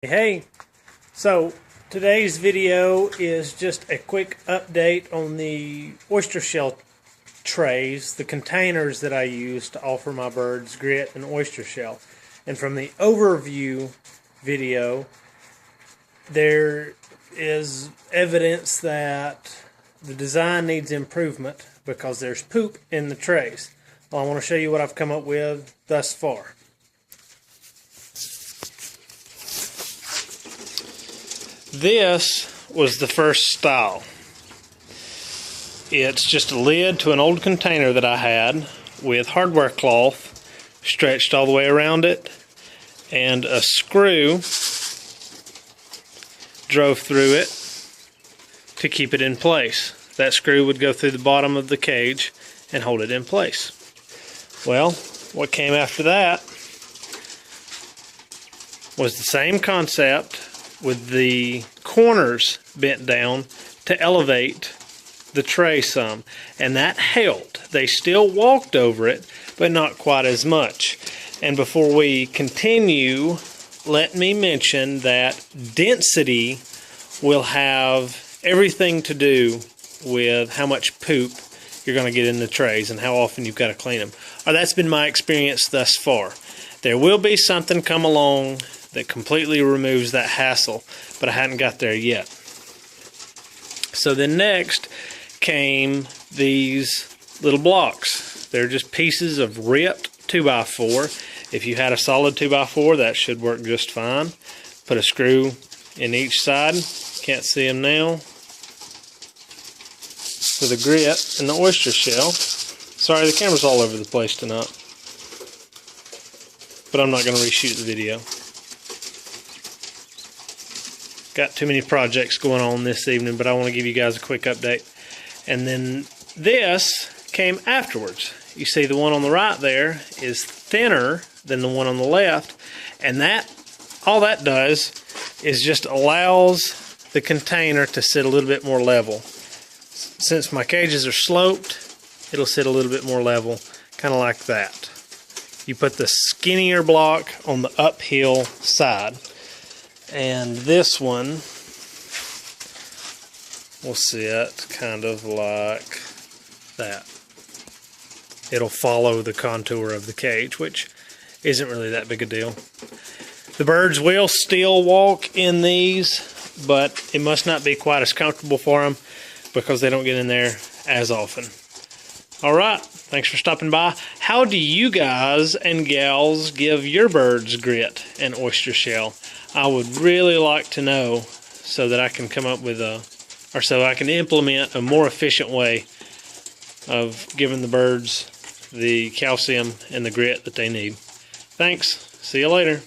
Hey, so today's video is just a quick update on the oyster shell trays, the containers that I use to offer my birds grit and oyster shell. And from the overview video, there is evidence that the design needs improvement because there's poop in the trays. Well, I want to show you what I've come up with thus far. This was the first style. It's just a lid to an old container that I had with hardware cloth stretched all the way around it, and a screw drove through it to keep it in place. That screw would go through the bottom of the cage and hold it in place. Well, what came after that was the same concept, with the corners bent down to elevate the tray some, and that helped. They still walked over it, but not quite as much. And before we continue, let me mention that density will have everything to do with how much poop you're going to get in the trays and how often you've got to clean them. That's been my experience thus far. There will be something come along that completely removes that hassle, but I hadn't got there yet. So then next came these little blocks. They're just pieces of ripped 2x4. If you had a solid 2x4, that should work just fine. Put a screw in each side. Can't see them now. For the grit and the oyster shell. Sorry, the camera's all over the place tonight, but I'm not going to reshoot the video. Got too many projects going on this evening, but I want to give you guys a quick update. And then this came afterwards. You see the one on the right there is thinner than the one on the left, and all that does is just allows the container to sit a little bit more level. Since my cages are sloped, it'll sit a little bit more level, kind of like that. You put the skinnier block on the uphill side, and this one will sit kind of like that. It'll follow the contour of the cage, which isn't really that big a deal. The birds will still walk in these, but it must not be quite as comfortable for them because they don't get in there as often. Alright, thanks for stopping by. How do you guys and gals give your birds grit and oyster shell? I would really like to know, so that I can come up with so I can implement a more efficient way of giving the birds the calcium and the grit that they need. Thanks. See you later.